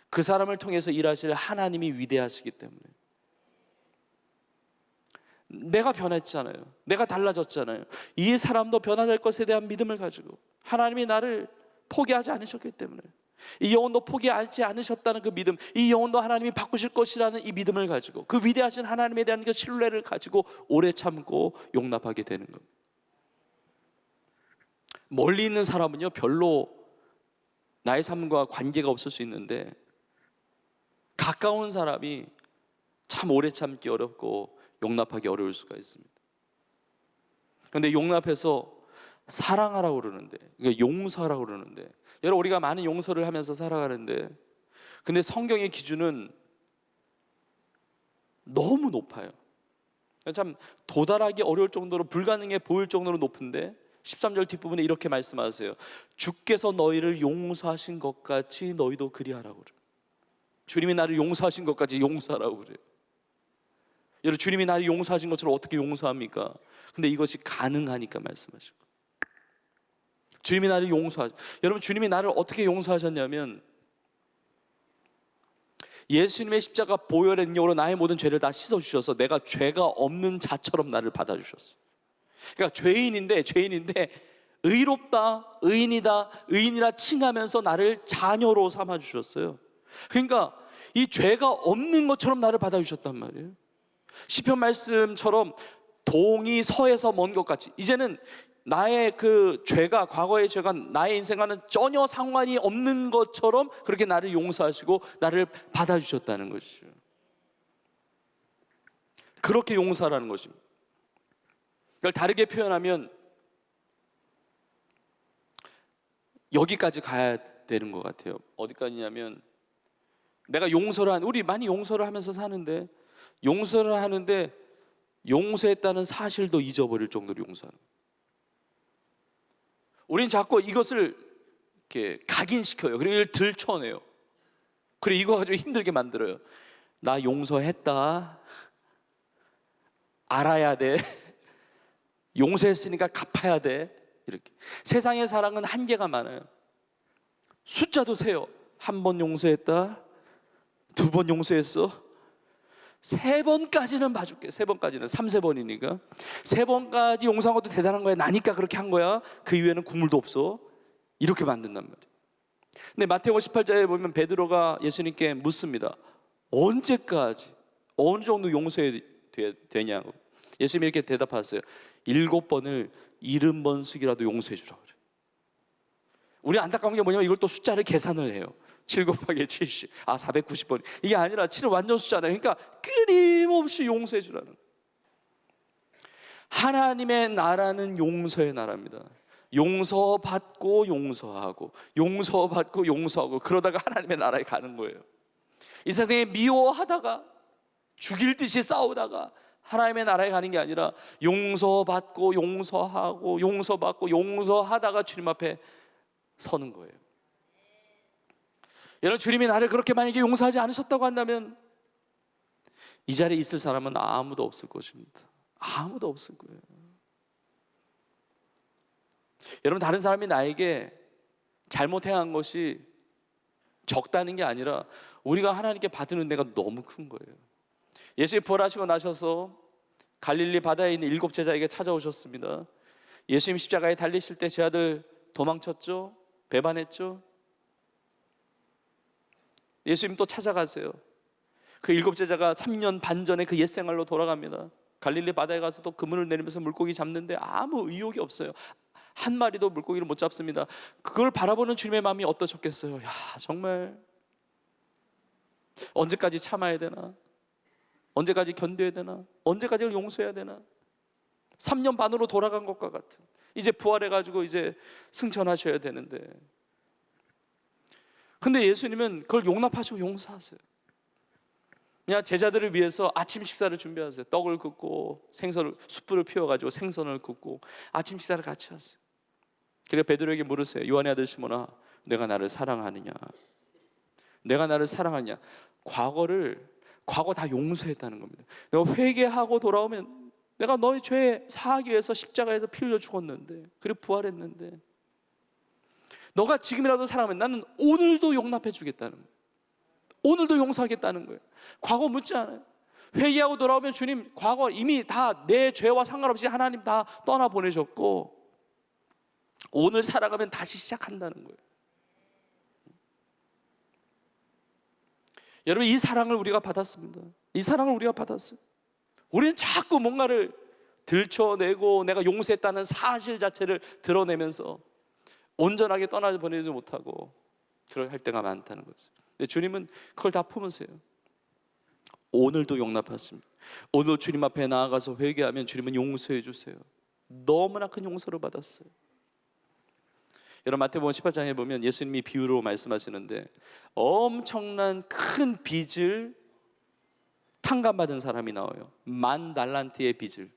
Speaker 1: 그 사람을 통해서 일하실 하나님이 위대하시기 때문에. 내가 변했잖아요. 내가 달라졌잖아요. 이 사람도 변화될 것에 대한 믿음을 가지고 하나님이 나를 포기하지 않으셨기 때문에 이 영혼도 포기하지 않으셨다는 그 믿음, 이 영혼도 하나님이 바꾸실 것이라는 이 믿음을 가지고 그 위대하신 하나님에 대한 그 신뢰를 가지고 오래 참고 용납하게 되는 겁니다. 멀리 있는 사람은요 별로 나의 삶과 관계가 없을 수 있는데, 가까운 사람이 참 오래 참기 어렵고 용납하기 어려울 수가 있습니다. 그런데 용납해서 사랑하라고 그러는데, 용서하라고 그러는데, 여러분 우리가 많은 용서를 하면서 살아가는데, 근데 성경의 기준은 너무 높아요. 참 도달하기 어려울 정도로, 불가능해 보일 정도로 높은데 13절 뒷부분에 이렇게 말씀하세요. 주께서 너희를 용서하신 것 같이 너희도 그리하라고 그래요. 주님이 나를 용서하신 것 같이 용서하라고 그래요. 여러분 주님이 나를 용서하신 것처럼 어떻게 용서합니까? 근데 이것이 가능하니까 말씀하신 거예요. 주님이 나를 여러분 주님이 나를 어떻게 용서하셨냐면, 예수님의 십자가 보혈의 능력으로 나의 모든 죄를 다 씻어주셔서 내가 죄가 없는 자처럼 나를 받아주셨어요. 그러니까 죄인인데 의롭다, 의인이다, 의인이라 칭하면서 나를 자녀로 삼아주셨어요. 그러니까 이 죄가 없는 것처럼 나를 받아주셨단 말이에요. 시편 말씀처럼 동이 서에서 먼 것 같이, 이제는 나의 그 죄가, 과거의 죄가 나의 인생과는 전혀 상관이 없는 것처럼 그렇게 나를 용서하시고 나를 받아주셨다는 것이죠. 그렇게 용서하라는 것입니다. 그걸 다르게 표현하면 여기까지 가야 되는 것 같아요. 어디까지냐면, 내가 우리 많이 용서를 하면서 사는데, 용서를 하는데 용서했다는 사실도 잊어버릴 정도로 용서하는 거예요. 우린 자꾸 이것을 이렇게 각인시켜요. 그리고 이걸 들춰내요. 그리고 이거 가지고 힘들게 만들어요. 나 용서했다, 알아야 돼, 용서했으니까 갚아야 돼. 이렇게. 세상의 사랑은 한계가 많아요. 숫자도 세요. 1번 용서했다, 2번 용서했어, 3번까지는 봐줄게. 3번까지는 3세번이니까 3번까지 용서한 것도 대단한 거야. 나니까 그렇게 한 거야. 그 이후에는 국물도 없어. 이렇게 만든단 말이에요. 근데 마태복음 18장에 보면 베드로가 예수님께 묻습니다. 언제까지, 어느 정도 용서해야 되냐고. 예수님이 이렇게 대답하셨어요. 7번을 70번씩이라도 용서해 주라고 그래요. 우리 안타까운 게 뭐냐면, 이걸 또 숫자를 계산을 해요. 7 곱하기 70, 490번. 이게 아니라 7은 완전 숫자잖아요. 그러니까 끊임없이 용서해 주라는. 하나님의 나라는 용서의 나라입니다. 용서받고 용서하고, 용서받고 용서하고, 그러다가 하나님의 나라에 가는 거예요. 이 세상에 미워하다가 죽일 듯이 싸우다가 하나님의 나라에 가는 게 아니라, 용서받고 용서하고 용서받고 용서하다가 주님 앞에 서는 거예요. 여러분 주님이 나를 그렇게 만약에 용서하지 않으셨다고 한다면, 이 자리에 있을 사람은 아무도 없을 것입니다. 아무도 없을 거예요. 여러분 다른 사람이 나에게 잘못 행한 것이 적다는 게 아니라, 우리가 하나님께 받은 은혜가 너무 큰 거예요. 예수님이 부활하시고 나셔서 갈릴리 바다에 있는 7 제자에게 찾아오셨습니다. 예수님 십자가에 달리실 때 제 아들 도망쳤죠? 배반했죠? 예수님 또 찾아가세요. 그 7 제자가 3년 반 전에 그 옛생활로 돌아갑니다. 갈릴리 바다에 가서 또 그물을 내리면서 물고기 잡는데 아무 의욕이 없어요. 한 마리도 물고기를 못 잡습니다. 그걸 바라보는 주님의 마음이 어떠셨겠어요? 야, 정말 언제까지 참아야 되나? 언제까지 견뎌야 되나? 언제까지 용서해야 되나? 3년 반으로 돌아간 것과 같은, 이제 부활해가지고 이제 승천하셔야 되는데, 근데 예수님은 그걸 용납하시고 용서하세요. 그냥 제자들을 위해서 아침 식사를 준비하세요. 떡을 굽고 숯불을 피워가지고 생선을 굽고 아침 식사를 같이 하세요. 그래서 베드로에게 물으세요. 요한의 아들 시몬아, 내가 나를 사랑하느냐? 내가 나를 사랑하느냐? 과거 다 용서했다는 겁니다. 내가 회개하고 돌아오면, 내가 너의 죄 사하기 위해서 십자가에서 피 흘려 죽었는데, 그리고 부활했는데, 너가 지금이라도 사랑하면 나는 오늘도 용납해 주겠다는 거예요. 오늘도 용서하겠다는 거예요. 과거 묻지 않아요. 회개하고 돌아오면 주님, 과거 이미 다 내 죄와 상관없이 하나님 다 떠나보내셨고, 오늘 살아가면 다시 시작한다는 거예요. 여러분, 이 사랑을 우리가 받았습니다. 이 사랑을 우리가 받았어요. 우리는 자꾸 뭔가를 들춰내고 내가 용서했다는 사실 자체를 드러내면서 온전하게 떠나보내지 못하고 그럴 때가 많다는 거죠. 근데 주님은 그걸 다 품으세요. 오늘도 용납하십니다. 오늘 주님 앞에 나아가서 회개하면 주님은 용서해 주세요. 너무나 큰 용서를 받았어요. 여러분, 마태복음 18장에 보면 예수님이 비유로 말씀하시는데 엄청난 큰 빚을 탕감받은 사람이 나와요. 10,000달란트의 빚을.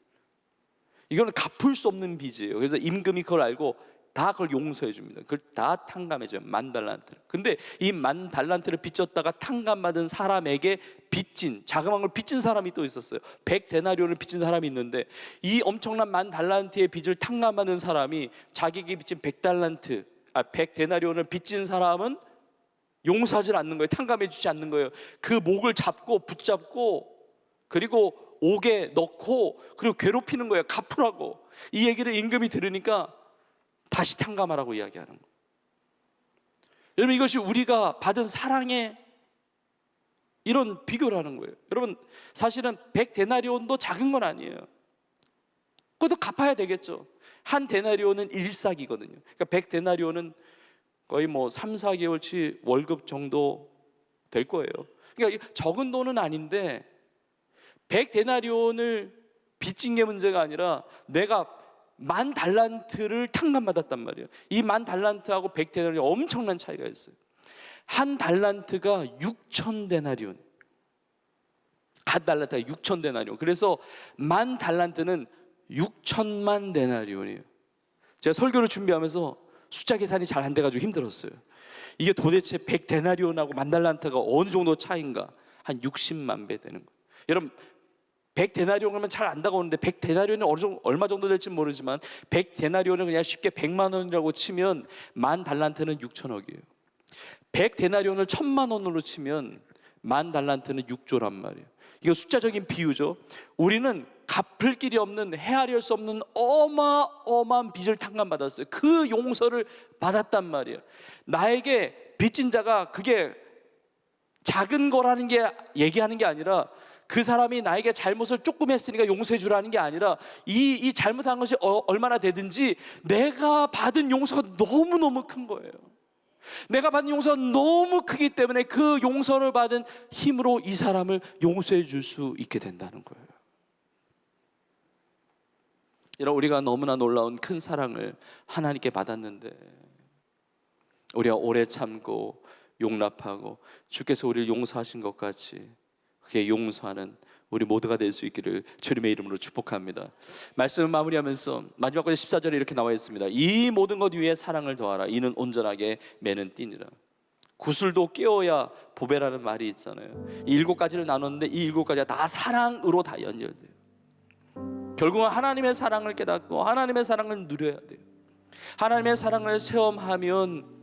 Speaker 1: 이거는 갚을 수 없는 빚이에요. 그래서 임금이 그걸 알고 다 그걸 용서해 줍니다. 그걸 다 탕감해줘요. 10,000달란트를. 근데 이 10,000달란트를 빚졌다가 탕감받은 사람에게 빚진, 자그마한 걸 빚진 사람이 또 있었어요. 100데나리온을 빚진 사람이 있는데 이 엄청난 10,000달란트의 빚을 탕감받은 사람이 자기에게 빚진 100데나리온을 빚진 사람은 용서하지 않는 거예요. 탕감해 주지 않는 거예요. 그 목을 잡고 붙잡고 그리고 옥에 넣고 그리고 괴롭히는 거예요. 갚으라고. 이 얘기를 임금이 들으니까 다시 탕감하라고 이야기하는 거예요. 여러분, 이것이 우리가 받은 사랑의 이런 비교라는 거예요. 여러분, 사실은 100데나리온도 작은 건 아니에요. 그것도 갚아야 되겠죠. 한 데나리온은 1삭이거든요. 그러니까 100데나리온은 거의 뭐 3, 4개월치 월급 정도 될 거예요. 그러니까 적은 돈은 아닌데 100데나리온을 빚진 게 문제가 아니라 내가 10,000달란트를 탕감받았단 말이에요. 이 10,000달란트하고 100데나리온 엄청난 차이가 있어요. 한 달란트가 6,000데나리온. 한 달란트가 6,000데나리온. 그래서 10,000달란트는 6천만 데나리온이에요. 제가 설교를 준비하면서 숫자 계산이 잘 안 돼가지고 힘들었어요. 이게 도대체 100데나리온하고 10,000달란트가 어느 정도 차이인가? 한 60만 배 되는 거예요. 여러분, 100데나리온 그러면 잘 안다고 하는데 100데나리온은 얼마 정도 될지 모르지만 100데나리온은 그냥 쉽게 100만 원이라고 치면 10,000달란트는 6천억이에요. 100데나리온을 1,000만 원으로 치면 10,000달란트는 6조란 말이에요. 이거 숫자적인 비유죠. 우리는 갚을 길이 없는, 헤아릴 수 없는 어마어마한 빚을 탕감받았어요. 그 용서를 받았단 말이에요. 나에게 빚진 자가 그게 작은 거라는 게 얘기하는 게 아니라 그 사람이 나에게 잘못을 조금 했으니까 용서해 주라는 게 아니라 이 잘못한 것이 얼마나 되든지 내가 받은 용서가 너무너무 큰 거예요. 내가 받은 용서가 너무 크기 때문에 그 용서를 받은 힘으로 이 사람을 용서해 줄 수 있게 된다는 거예요. 여러분, 우리가 너무나 놀라운 큰 사랑을 하나님께 받았는데 우리가 오래 참고 용납하고 주께서 우리를 용서하신 것 같이 그게 용서하는 우리 모두가 될 수 있기를 주님의 이름으로 축복합니다. 말씀을 마무리하면서 마지막 구절 14절에 이렇게 나와 있습니다. 이 모든 것 위에 사랑을 더하라. 이는 온전하게 매는 띠니라. 구슬도 깨어야 보배라는 말이 있잖아요. 이 7가지를 나눴는데 이 7가지가 다 사랑으로 다 연결돼요. 결국은 하나님의 사랑을 깨닫고 하나님의 사랑을 누려야 돼요. 하나님의 사랑을 체험하면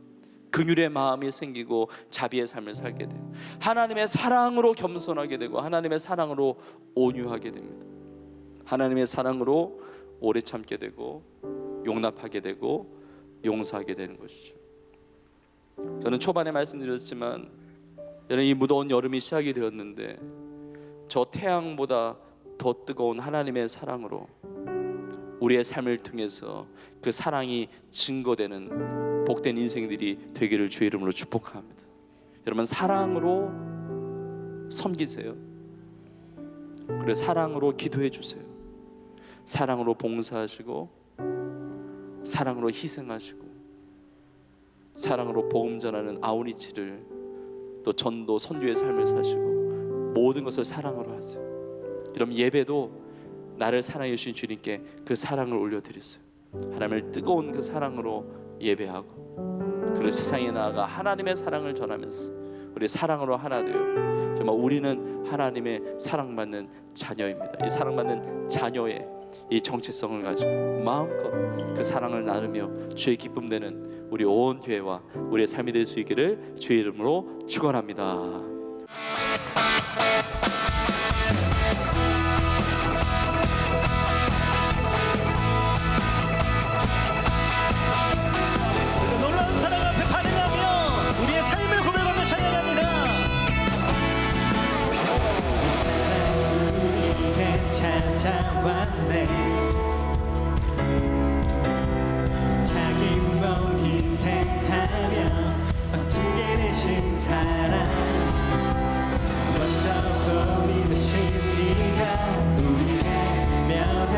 Speaker 1: 긍휼의 마음이 생기고 자비의 삶을 살게 돼요. 하나님의 사랑으로 겸손하게 되고 하나님의 사랑으로 온유하게 됩니다. 하나님의 사랑으로 오래 참게 되고 용납하게 되고 용서하게 되는 것이죠. 저는 초반에 말씀드렸지만 여러분, 이 무더운 여름이 시작이 되었는데 저 태양보다 더 뜨거운 하나님의 사랑으로 우리의 삶을 통해서 그 사랑이 증거되는 복된 인생들이 되기를 주의 이름으로 축복합니다. 여러분, 사랑으로 섬기세요. 그리고 사랑으로 기도해 주세요. 사랑으로 봉사하시고 사랑으로 희생하시고 사랑으로 복음 전하는 아우리치를 또 전도 선교의 삶을 사시고 모든 것을 사랑으로 하세요. 여러분, 예배도 나를 사랑해 주신 주님께 그 사랑을 올려드렸어요. 하나님을 뜨거운 그 사랑으로 예배하고 그리고 세상에 나아가 하나님의 사랑을 전하면서 우리 사랑으로 하나 되어 정말 우리는 하나님의 사랑받는 자녀입니다. 이 사랑받는 자녀의 이 정체성을 가지고 마음껏 그 사랑을 나누며 주의 기쁨 되는 우리 온 교회와 우리의 삶이 될 수 있기를 주의 이름으로 축원합니다.
Speaker 2: 놀라운 사랑 앞에 반응하며 우리의 삶을 고백하며 찬양합니다.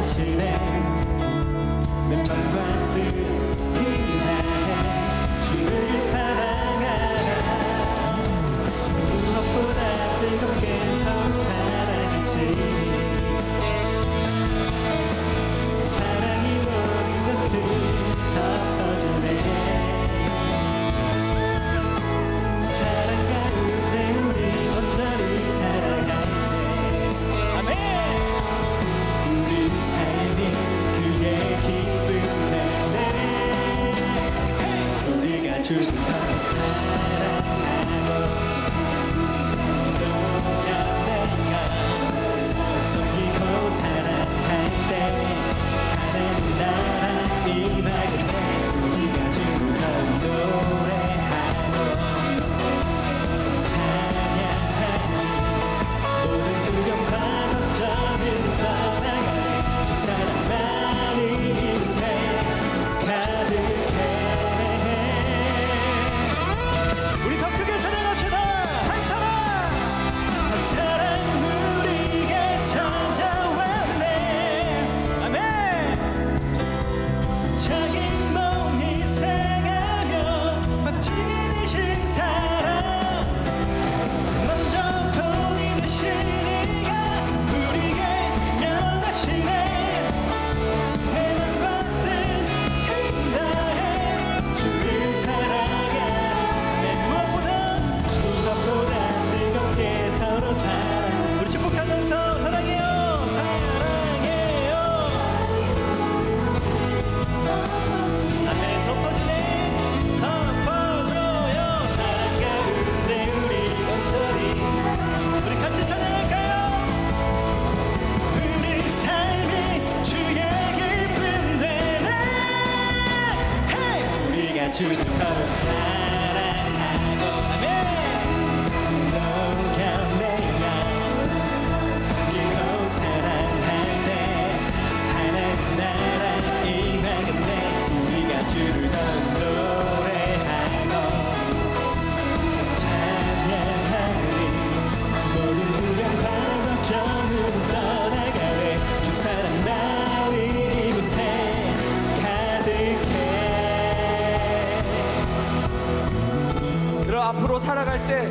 Speaker 2: 인도하시네 왼편과 뜻이 나의 주를 사랑하라 무엇보다 뜨겁게 서로 사랑하지 사랑이 모든 것을 덮어주네 사랑 가운데 우리 온전히 살아갈 때 아멘 우리 삶이 그의 기쁨 되네 우리가 주를 더 사랑하고 너가 내가 섬기고 사랑할 때 하나님 나라 임하겠네 우리가 주를 더 노래하고 찬양하니 모든 두려움과 걱정은 떠나가네 주 사랑만이 이곳에 가득해 우리 더 크게 찬양합시다 한 사랑 우리에게 찾아왔네 아멘 자기 몸 희생하며 막지게 되신 사랑 먼저 본이 되신 이가 우리에게 명하시네 내 맘과 뜻 다해 주를 사랑하네 무엇보다 뜨겁게 서로 사랑 우리 축복하면서 사랑해요 사랑해요 아멘 덮어주네 덮어줘요 사랑 가운데 우리 온전히 우리 같이 찬양할까요 우리 삶이 주의 기쁨 되네 우리가 주를 더 사랑하고 아멘 너가 내가 섬기고 사랑할 때 하나님 나라 임하겠네 우리가 주를 더 노래하고 찬양하니 모든 두려움과 걱정은 떠나가네 주 사랑 나의 이곳에 가득해
Speaker 1: 그럼 앞으로 살아갈 때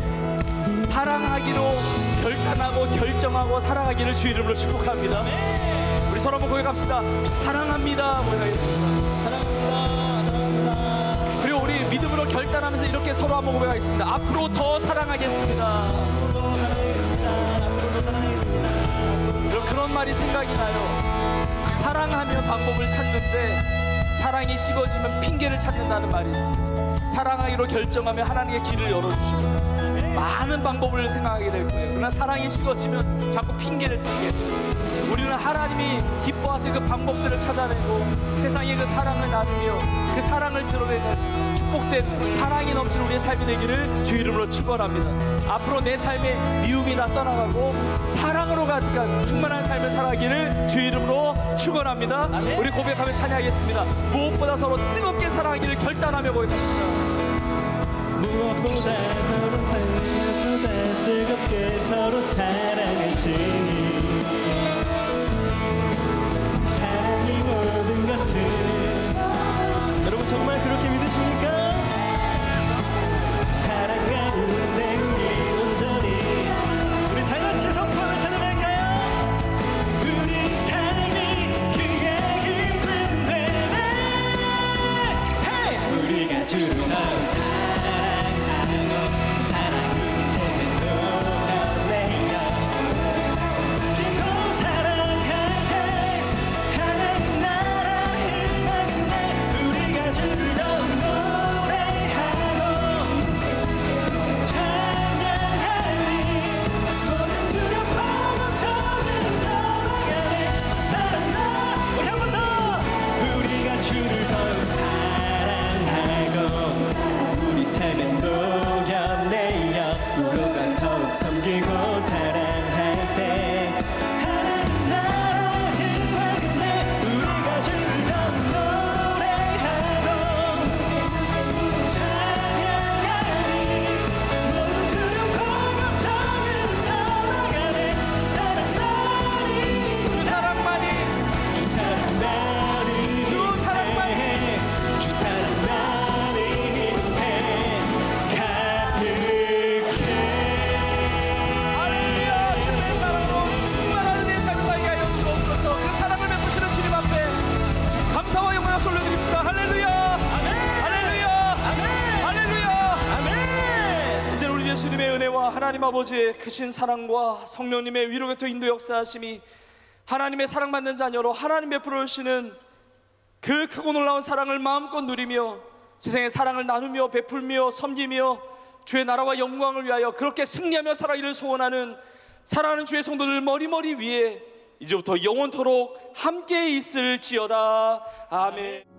Speaker 1: 사랑하기로 결단하고 결정하고 살아가기를 주 이름으로 축복합니다. 우리 서로 한번 고백합시다. 사랑합니다. 고백하겠습니다. 사랑합니다. 그리고 우리 믿음으로 결단하면서 이렇게 서로 한번 고백하겠습니다. 앞으로 더 사랑하겠습니다. 여러분 그런 말이 생각이 나요. 사랑하면 방법을 찾는데 사랑이 식어지면 핑계를 찾는다는 말이 있습니다. 사랑하기로 결정하면 하나님의 길을 열어주시고 많은 방법을 생각하게 될 거예요. 그러나 사랑이 식어지면 자꾸 핑계를 찾게 돼요. 우리는 하나님이 기뻐하시는 그 방법들을 찾아내고 세상에 그 사랑을 나누며 그 사랑을 드러내는 축복된 사랑이 넘치는 우리의 삶이 되기를 주 이름으로 축원합니다. 앞으로 내 삶에 미움이 다 떠나가고 사랑으로 가득한 충만한 삶을 살아가기를 주 이름으로 축원합니다. 우리 고백하며 찬양하겠습니다. 무엇보다 서로 뜨겁게 사랑하기를 결단하며 고백합시다.
Speaker 2: 무엇보다 뜨겁게 서로 사랑을 지니 사랑이 모든 것을 여러분 정말 그렇게 믿으십니까? 사랑 가운데 우리 온전히 우리 다같이 선포하며 찬양할까요? 우리 삶이 그의 기쁨 되네 우리가 주를 더 섬기고 사랑할 때 하나님 나라 힘하겠네 우리가 주를 더 노래하고 찬양하니 모든 두려움과 걱정은 떠나가네 주 사랑만이
Speaker 1: 하나님 아버지의 크신 사랑과 성령님의 위로교토 인도 역사하심이 하나님의 사랑받는 자녀로 하나님 베풀어 주시는 그 크고 놀라운 사랑을 마음껏 누리며 세상의 사랑을 나누며 베풀며 섬기며 주의 나라와 영광을 위하여 그렇게 승리하며 살아가기를 소원하는 사랑하는 주의 성도들 머리머리 위에 이제부터 영원토록 함께 있을지어다. 아멘.